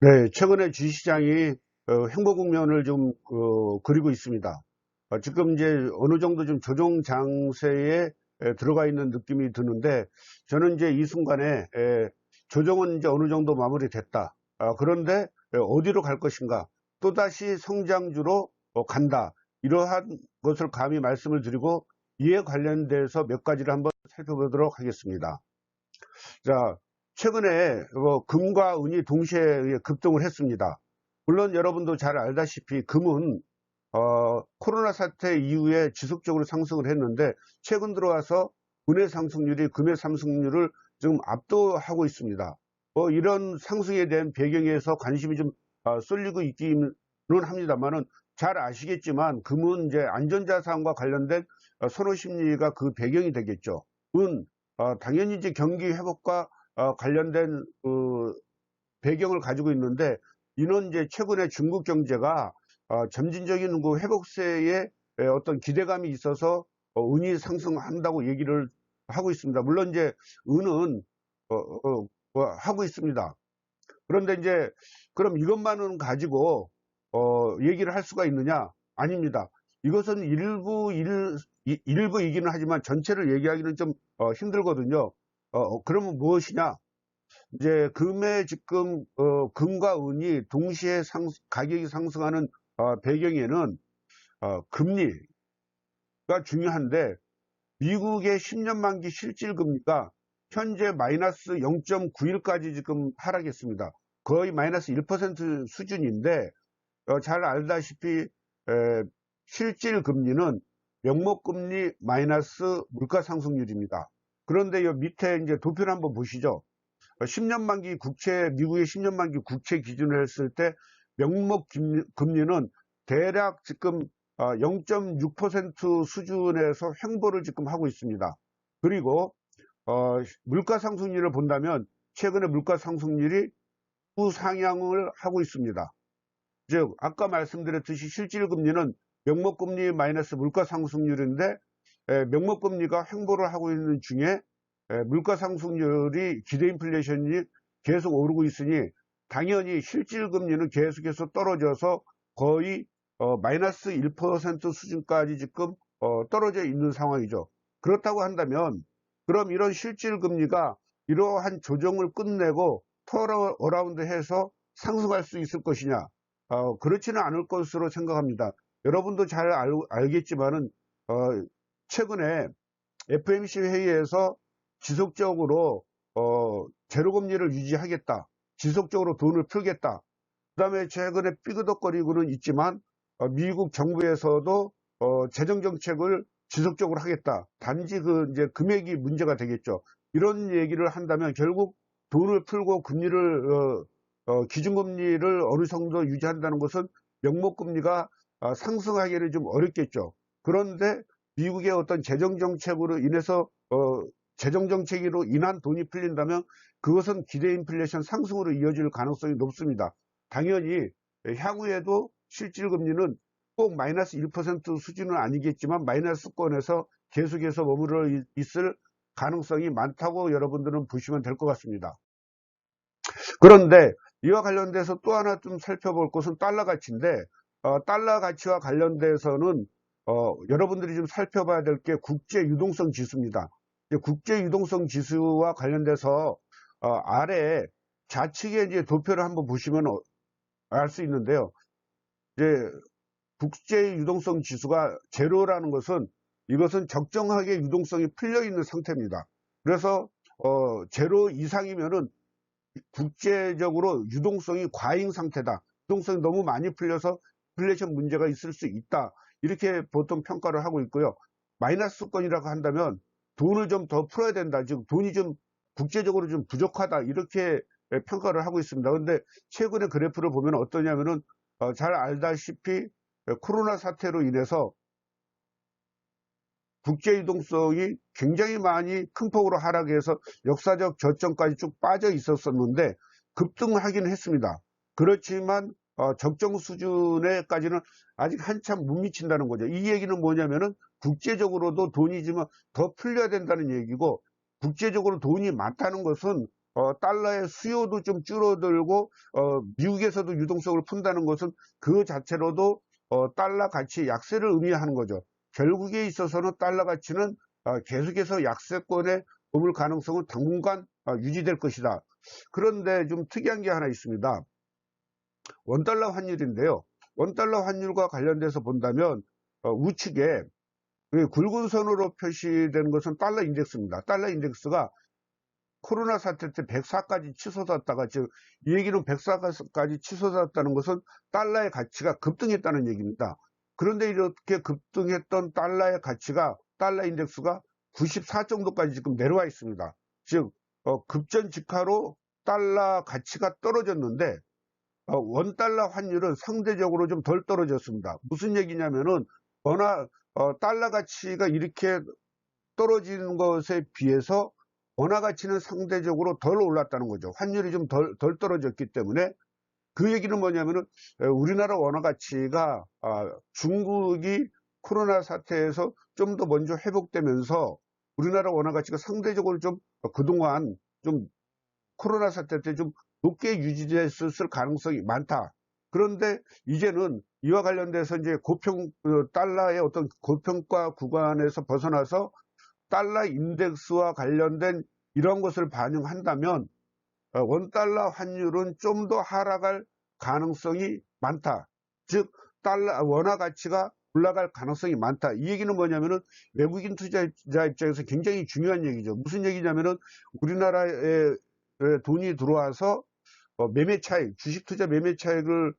네, 최근에 주식시장이 행보 국면을 좀 그리고 있습니다. 지금 이제 어느 정도 좀 조정 장세에 들어가 있는 느낌이 드는데, 저는 이제 이 순간에 조정은 이제 어느 정도 마무리됐다. 그런데 어디로 갈 것인가? 또다시 성장주로 간다. 이러한 것을 감히 말씀을 드리고, 이에 관련돼서 몇 가지를 한번 살펴보도록 하겠습니다. 자, 최근에 금과 은이 동시에 급등을 했습니다. 물론 여러분도 잘 알다시피 금은 코로나 사태 이후에 지속적으로 상승을 했는데, 최근 들어와서 은의 상승률이 금의 상승률을 지금 압도하고 있습니다. 이런 상승에 대한 배경에서 관심이 좀 쏠리고 있기는 합니다만은, 잘 아시겠지만 금은 이제 안전자산과 관련된 선호 심리가 그 배경이 되겠죠. 은 당연히 이제 경기 회복과 관련된 배경을 가지고 있는데, 이는 이제 최근에 중국 경제가 점진적인 그 회복세에 어떤 기대감이 있어서 은이 상승한다고 얘기를 하고 있습니다. 물론 이제 은은 하고 있습니다. 그런데 이제 그럼 이것만은 가지고 얘기를 할 수가 있느냐? 아닙니다. 이것은 일부이기는 하지만 전체를 얘기하기는 좀 힘들거든요. 그러면 무엇이냐? 이제 금의 지금 금과 은이 동시에 가격이 상승하는 배경에는 금리가 중요한데, 미국의 10년 만기 실질 금리가 현재 마이너스 0.91까지 지금 하락했습니다. 거의 마이너스 1% 수준인데, 잘 알다시피 실질 금리는 명목금리 마이너스 물가상승률입니다. 그런데 이 밑에 이제 도표를 한번 보시죠. 10년 만기 국채, 미국의 10년 만기 국채 기준을 했을 때 명목 금리는 대략 지금 0.6% 수준에서 횡보를 지금 하고 있습니다. 그리고 물가 상승률을 본다면 최근에 물가 상승률이 우상향을 하고 있습니다. 즉 아까 말씀드렸듯이 실질금리는 명목금리 마이너스 물가상승률인데, 명목금리가 횡보를 하고 있는 중에 물가상승률이 기대 인플레이션이 계속 오르고 있으니, 당연히 실질금리는 계속해서 떨어져서 거의 마이너스 1% 수준까지 지금 떨어져 있는 상황이죠. 그렇다고 한다면, 그럼 이런 실질금리가 이러한 조정을 끝내고 턴어라운드 해서 상승할 수 있을 것이냐? 그렇지는 않을 것으로 생각합니다. 여러분도 잘 알겠지만은 최근에 FOMC 회의에서 지속적으로 제로금리를 유지하겠다, 지속적으로 돈을 풀겠다, 그 다음에 최근에 삐그덕거리고는 있지만 미국 정부에서도 재정정책을 지속적으로 하겠다, 단지 그 이제 금액이 문제가 되겠죠. 이런 얘기를 한다면 결국 돈을 풀고 금리를 기준금리를 어느 정도 유지한다는 것은 명목금리가 상승하기를 좀 어렵겠죠. 그런데 미국의 어떤 재정정책으로 인해서 재정정책으로 인한 돈이 풀린다면 그것은 기대 인플레이션 상승으로 이어질 가능성이 높습니다. 당연히 향후에도 실질금리는 꼭 마이너스 1% 수준은 아니겠지만 마이너스권에서 계속해서 머무르 있을 가능성이 많다고 여러분들은 보시면 될 것 같습니다. 그런데 이와 관련돼서 또 하나 좀 살펴볼 것은 달러 가치인데, 달러 가치와 관련돼서는 여러분들이 좀 살펴봐야 될 게 국제 유동성 지수입니다. 국제 유동성 지수와 관련돼서 아래 좌측에 이제 도표를 한번 보시면 알 수 있는데요. 이제 국제 유동성 지수가 제로라는 것은, 이것은 적정하게 유동성이 풀려 있는 상태입니다. 그래서 제로 이상이면은 국제적으로 유동성이 과잉 상태다, 유동성이 너무 많이 풀려서 인플레이션 문제가 있을 수 있다, 이렇게 보통 평가를 하고 있고요. 마이너스권이라고 한다면 돈을 좀 더 풀어야 된다, 즉 돈이 좀 국제적으로 좀 부족하다, 이렇게 평가를 하고 있습니다. 그런데 최근의 그래프를 보면 어떠냐면은 잘 알다시피 코로나 사태로 인해서 국제 유동성이 굉장히 많이 큰 폭으로 하락해서 역사적 저점까지 쭉 빠져 있었었는데 급등하기는 했습니다. 그렇지만 적정 수준에까지는 아직 한참 못 미친다는 거죠. 이 얘기는 뭐냐면은 국제적으로도 돈이 좀 더 풀려야 된다는 얘기고, 국제적으로 돈이 많다는 것은 달러의 수요도 좀 줄어들고 미국에서도 유동성을 푼다는 것은 그 자체로도 달러 가치 약세를 의미하는 거죠. 결국에 있어서는 달러 가치는 계속해서 약세권에 머물 가능성은 당분간 유지될 것이다. 그런데 좀 특이한 게 하나 있습니다. 원달러 환율인데요. 원달러 환율과 관련돼서 본다면 우측에 굵은 선으로 표시된 것은 달러 인덱스입니다. 달러 인덱스가 코로나 사태 때 104까지 치솟았다가, 즉 이 얘기는 104까지 치솟았다는 것은 달러의 가치가 급등했다는 얘기입니다. 그런데 이렇게 급등했던 달러의 가치가, 달러 인덱스가 94 정도까지 지금 내려와 있습니다. 즉 급전직하로 달러 가치가 떨어졌는데 원달러 환율은 상대적으로 좀 덜 떨어졌습니다. 무슨 얘기냐면은 워낙 달러 가치가 이렇게 떨어지는 것에 비해서 원화 가치는 상대적으로 덜 올랐다는 거죠. 환율이 좀 덜 떨어졌기 때문에. 그 얘기는 뭐냐면은 우리나라 원화 가치가 중국이 코로나 사태에서 좀 더 먼저 회복되면서 우리나라 원화 가치가 상대적으로 좀 그동안 좀 코로나 사태 때 좀 높게 유지됐을 가능성이 많다. 그런데 이제는 이와 관련돼서 이제 달러의 어떤 고평가 구간에서 벗어나서 달러 인덱스와 관련된 이런 것을 반영한다면 원달러 환율은 좀 더 하락할 가능성이 많다. 즉 원화 가치가 올라갈 가능성이 많다. 이 얘기는 뭐냐면은 외국인 투자자 입장에서 굉장히 중요한 얘기죠. 무슨 얘기냐면은 우리나라에 돈이 들어와서 매매 차익, 주식 투자 매매 차익을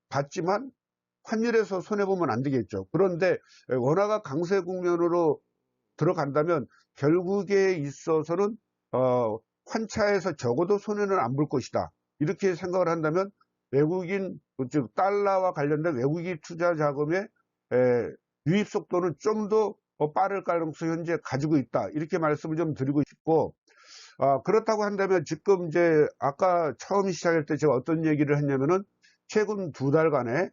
받지만 환율에서 손해보면 안 되겠죠. 그런데 원화가 강세 국면으로 들어간다면 결국에 있어서는 환차에서 적어도 손해는 안 볼 것이다. 이렇게 생각을 한다면 외국인, 즉 달러와 관련된 외국인 투자 자금의 유입 속도는 좀 더 빠를 가능성이 현재 가지고 있다. 이렇게 말씀을 좀 드리고 싶고, 그렇다고 한다면 지금 이제 아까 처음 시작할 때 제가 어떤 얘기를 했냐면은 최근 2달간에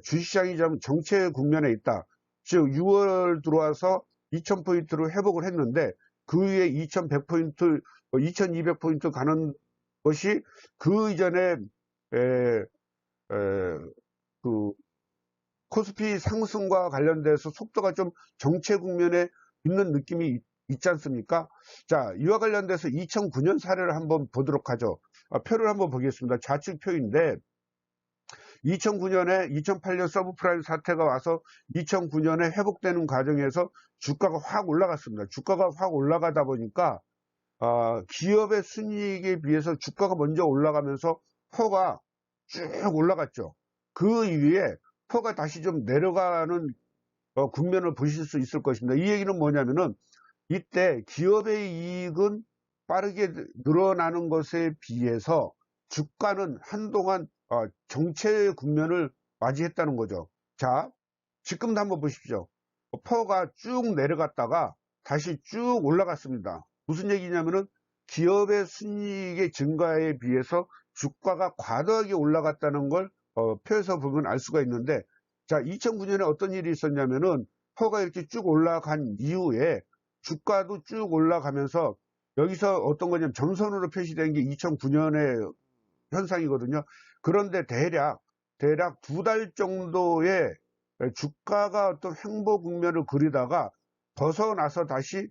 주식시장이 좀 정체 국면에 있다. 즉 6월 들어와서 2000포인트로 회복을 했는데 그 위에 2100포인트, 2200포인트 가는 것이 그 이전에 그 코스피 상승과 관련돼서 속도가 좀 정체 국면에 있는 느낌이 있지 않습니까? 자, 이와 관련돼서 2009년 사례를 한번 보도록 하죠. 표를 한번 보겠습니다. 좌측 표인데 2009년에 2008년 서브프라임 사태가 와서 2009년에 회복되는 과정에서 주가가 확 올라갔습니다. 주가가 확 올라가다 보니까 기업의 순이익에 비해서 주가가 먼저 올라가면서 퍼가 쭉 올라갔죠. 그 이후에 퍼가 다시 좀 내려가는 국면을 보실 수 있을 것입니다. 이 얘기는 뭐냐면은 이때 기업의 이익은 빠르게 늘어나는 것에 비해서 주가는 한동안 정체 국면을 맞이했다는 거죠. 자, 지금도 한번 보십시오. 퍼가 쭉 내려갔다가 다시 쭉 올라갔습니다. 무슨 얘기냐면은 기업의 순이익의 증가에 비해서 주가가 과도하게 올라갔다는 걸 표에서 보면 알 수가 있는데, 자, 2009년에 어떤 일이 있었냐면은 퍼가 이렇게 쭉 올라간 이후에 주가도 쭉 올라가면서 여기서 어떤 거냐면 점선으로 표시된 게 2009년의 현상이거든요. 그런데 대략 2달 정도의 주가가 어떤 횡보 국면을 그리다가 벗어나서 다시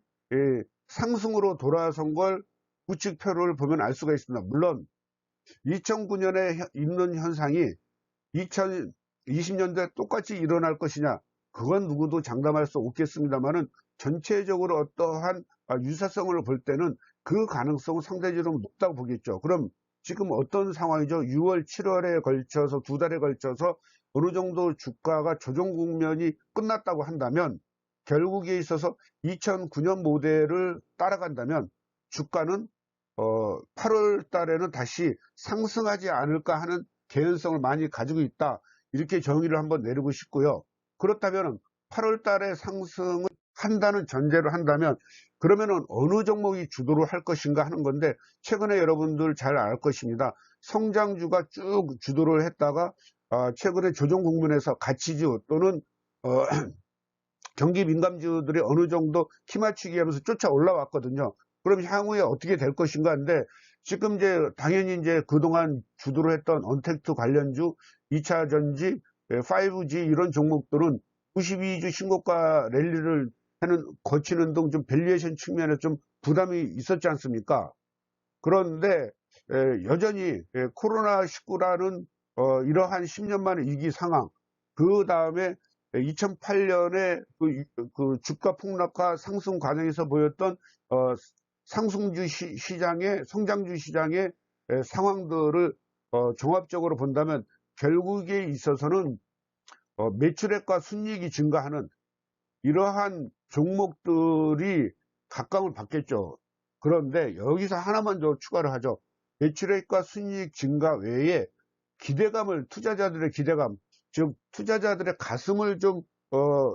상승으로 돌아선 걸 우측표를 보면 알 수가 있습니다. 물론 2009년에 있는 현상이 2020년도에 똑같이 일어날 것이냐, 그건 누구도 장담할 수 없겠습니다만은 전체적으로 어떠한 유사성을 볼 때는 그 가능성은 상대적으로 높다고 보겠죠. 그럼 지금 어떤 상황이죠? 6월, 7월에 걸쳐서 2달에 걸쳐서 어느 정도 주가가 조정 국면이 끝났다고 한다면 결국에 있어서 2009년 모델을 따라간다면 주가는 8월 달에는 다시 상승하지 않을까 하는 개연성을 많이 가지고 있다. 이렇게 정의를 한번 내리고 싶고요. 그렇다면 8월 달에 상승을 한다는 전제로 한다면 그러면은 어느 종목이 주도를 할 것인가 하는 건데, 최근에 여러분들 잘 알 것입니다. 성장주가 쭉 주도를 했다가 최근에 조정 국면에서 가치주 또는 경기 민감주들이 어느 정도 키 맞추기 하면서 쫓아 올라왔거든요. 그럼 향후에 어떻게 될 것인가 하는데, 지금 이제 당연히 이제 그동안 주도를 했던 언택트 관련주, 2차 전지, 5G 이런 종목들은 92주 신고가 랠리를 거치는 등 좀 밸류에이션 측면에 좀 부담이 있었지 않습니까? 그런데 여전히 코로나19라는 이러한 10년 만의 위기 상황, 그 다음에 2008년에 그 주가 폭락과 상승 과정에서 보였던 상승주 시장의 성장주 시장의 상황들을 종합적으로 본다면 결국에 있어서는 매출액과 순이익이 증가하는 이러한 종목들이 각광을 받겠죠. 그런데 여기서 하나만 더 추가를 하죠. 매출액과 순이익 증가 외에 기대감을, 투자자들의 기대감, 즉 투자자들의 가슴을 좀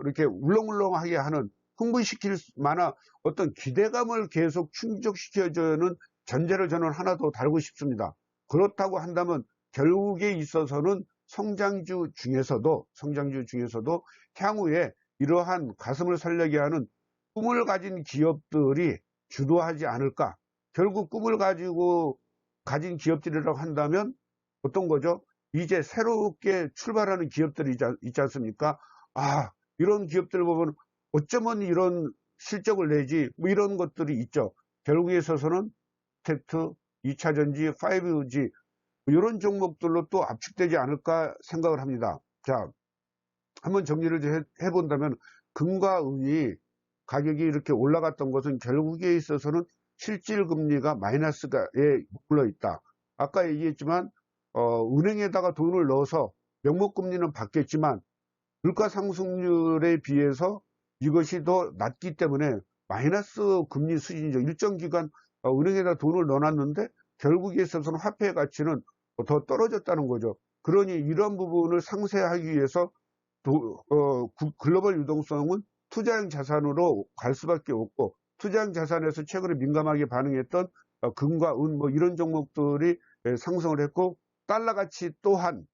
이렇게 울렁울렁하게 하는, 흥분시킬 만한 어떤 기대감을 계속 충족시켜주는 전제를 저는 하나 더 달고 싶습니다. 그렇다고 한다면 결국에 있어서는 성장주 중에서도 향후에 이러한 가슴을 설레게 하는 꿈을 가진 기업들이 주도하지 않을까. 결국 꿈을 가진 기업들이라고 한다면 어떤 거죠? 이제 새롭게 출발하는 기업들이 있지 않습니까? 아, 이런 기업들 보면 어쩌면 이런 실적을 내지, 뭐 이런 것들이 있죠. 결국에 있어서는 텍트, 2차 전지, 5G 이런 종목들로 또 압축되지 않을까 생각을 합니다. 자, 한번 정리를 해본다면 금과 은이 가격이 이렇게 올라갔던 것은 결국에 있어서는 실질금리가 마이너스에 머물러 있다. 아까 얘기했지만 은행에다가 돈을 넣어서 명목금리는 받겠지만 물가상승률에 비해서 이것이 더 낮기 때문에 마이너스 금리 수준이죠. 일정 기간 은행에다 돈을 넣어놨는데 결국에 있어서는 화폐의 가치는 더 떨어졌다는 거죠. 그러니 이런 부분을 상쇄하기 위해서 글로벌 유동성은 투자형 자산으로 갈 수밖에 없고, 투자형 자산에서 최근에 민감하게 반응했던 금과 은 뭐 이런 종목들이 상승을 했고, 달러 가치 또한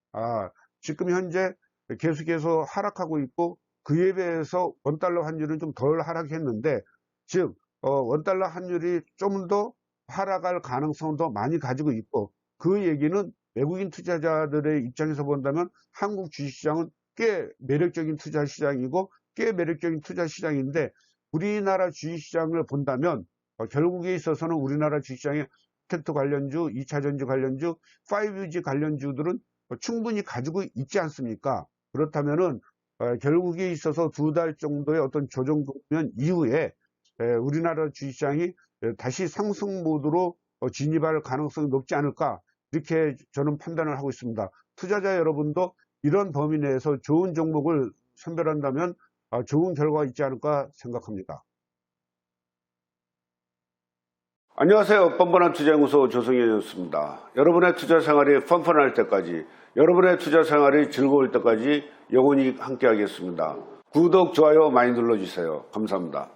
지금 현재 계속해서 하락하고 있고, 그에 비해서 원달러 환율은 좀 덜 하락했는데, 즉 원달러 환율이 좀 더 하락할 가능성도 많이 가지고 있고, 그 얘기는 외국인 투자자들의 입장에서 본다면 한국 주식시장은 꽤 매력적인 투자 시장이고 꽤 매력적인 투자 시장인데, 우리나라 주식시장을 본다면 결국에 있어서는 우리나라 주식시장의 텍트 관련주, 2차 전지 관련주, 5G 관련주들은 충분히 가지고 있지 않습니까? 그렇다면은 결국에 있어서 2달 정도의 어떤 조정 국면 이후에 우리나라 주식시장이 다시 상승 모드로 진입할 가능성이 높지 않을까, 이렇게 저는 판단을 하고 있습니다. 투자자 여러분도 이런 범위 내에서 좋은 종목을 선별한다면 좋은 결과가 있지 않을까 생각합니다. 안녕하세요. 뻔뻔한 투자연구소 조성현이었습니다. 여러분의 투자 생활이 펀펀할 때까지, 여러분의 투자 생활이 즐거울 때까지 영원히 함께 하겠습니다. 구독, 좋아요 많이 눌러주세요. 감사합니다.